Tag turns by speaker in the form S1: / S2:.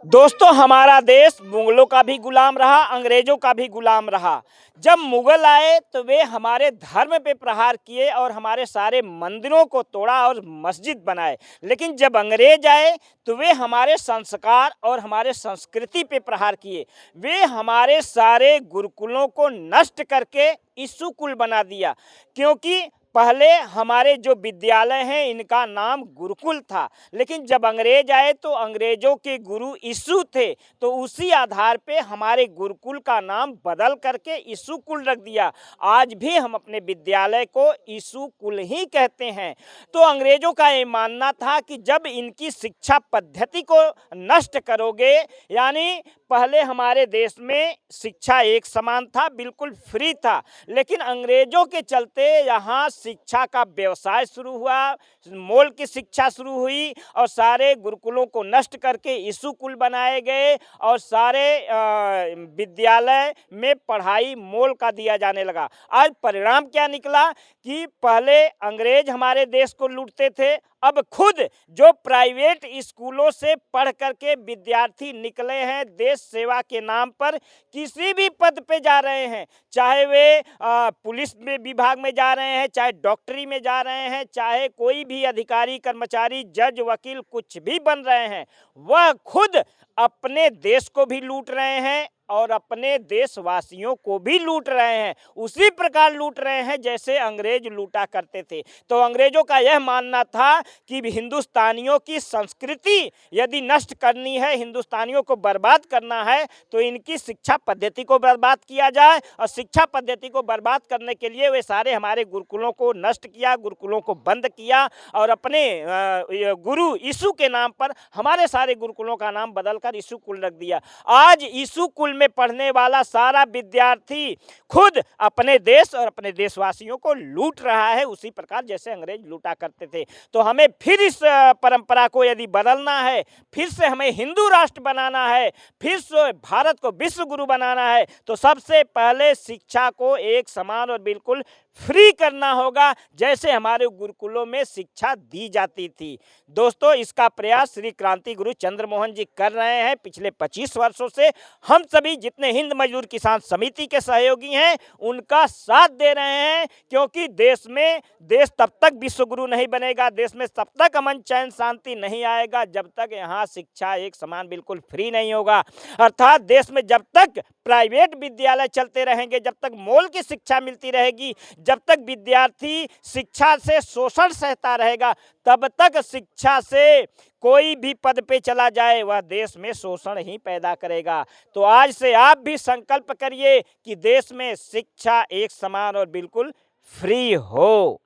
S1: दोस्तों, हमारा देश मुगलों का भी गुलाम रहा, अंग्रेजों का भी गुलाम रहा। जब मुगल आए तो वे हमारे धर्म पे प्रहार किए और हमारे सारे मंदिरों को तोड़ा और मस्जिद बनाए। लेकिन जब अंग्रेज आए तो वे हमारे संस्कार और हमारे संस्कृति पे प्रहार किए। वे हमारे सारे गुरुकुलों को नष्ट करके स्कूल बना दिया, क्योंकि पहले हमारे जो विद्यालय हैं इनका नाम गुरुकुल था। लेकिन जब अंग्रेज आए तो अंग्रेजों के गुरु यीशु थे, तो उसी आधार पे हमारे गुरुकुल का नाम बदल करके यीशु कुल रख दिया। आज भी हम अपने विद्यालय को यीशु कुल ही कहते हैं। तो अंग्रेजों का ये मानना था कि जब इनकी शिक्षा पद्धति को नष्ट करोगे, यानी पहले हमारे देश में शिक्षा एक समान था, बिल्कुल फ्री था। लेकिन अंग्रेजों के चलते यहाँ शिक्षा का व्यवसाय शुरू हुआ, मोल की शिक्षा शुरू हुई और सारे गुरुकुलों को नष्ट करके स्कूल बनाए गए और सारे विद्यालय में पढ़ाई मोल का दिया जाने लगा। आज परिणाम क्या निकला कि पहले अंग्रेज हमारे देश को लूटते थे, अब खुद जो प्राइवेट स्कूलों से पढ़ करके विद्यार्थी निकले हैं देश सेवा के नाम पर, किसी भी पद पे जा रहे हैं, चाहे वे पुलिस में विभाग में जा रहे हैं, चाहे डॉक्टरी में जा रहे हैं, चाहे कोई भी अधिकारी कर्मचारी जज वकील कुछ भी बन रहे हैं, वह खुद अपने देश को भी लूट रहे हैं और अपने देशवासियों को भी लूट रहे हैं। उसी प्रकार लूट रहे हैं जैसे अंग्रेज लूटा करते थे। तो अंग्रेजों का यह मानना था कि हिंदुस्तानियों की संस्कृति यदि नष्ट करनी है, हिंदुस्तानियों को बर्बाद करना है, तो इनकी शिक्षा पद्धति को बर्बाद किया जाए। और शिक्षा पद्धति को बर्बाद करने के लिए वे सारे हमारे गुरुकुलों को नष्ट किया, गुरुकुलों को बंद किया और अपने गुरु यीशु के नाम पर हमारे सारे गुरुकुलों का नाम बदलकर यीशु कुल रख दिया। आज यीशु कुल में पढ़ने वाला सारा विद्यार्थी खुद अपने देश और अपने देशवासियों को लूट रहा है, उसी प्रकार जैसे अंग्रेज लूटा करते थे। तो हमें फिर इस परंपरा को यदि बदलना है, फिर से हमें हिंदू राष्ट्र बनाना है, फिर से भारत को विश्व गुरु बनाना है, तो सबसे पहले शिक्षा को एक समान और बिल्कुल फ्री करना होगा, जैसे हमारे गुरुकुलों में शिक्षा दी जाती थी। दोस्तों, इसका प्रयास श्री क्रांति गुरु चंद्रमोहन जी कर रहे हैं पिछले 25 वर्षों से। हम सभी जितने हिंद मजदूर किसान समिति के सहयोगी हैं उनका साथ दे रहे हैं, क्योंकि देश तब तक विश्व गुरु नहीं बनेगा, देश में तब तक अमन चैन शांति नहीं आएगा जब तक यहाँ शिक्षा एक समान बिल्कुल फ्री नहीं होगा। अर्थात देश में जब तक प्राइवेट विद्यालय चलते रहेंगे, जब तक मोल की शिक्षा मिलती रहेगी, जब तक विद्यार्थी शिक्षा से शोषण सहता रहेगा, तब तक शिक्षा से कोई भी पद पे चला जाए वह देश में शोषण ही पैदा करेगा। तो आज से आप भी संकल्प करिए कि देश में शिक्षा एक समान और बिल्कुल फ्री हो।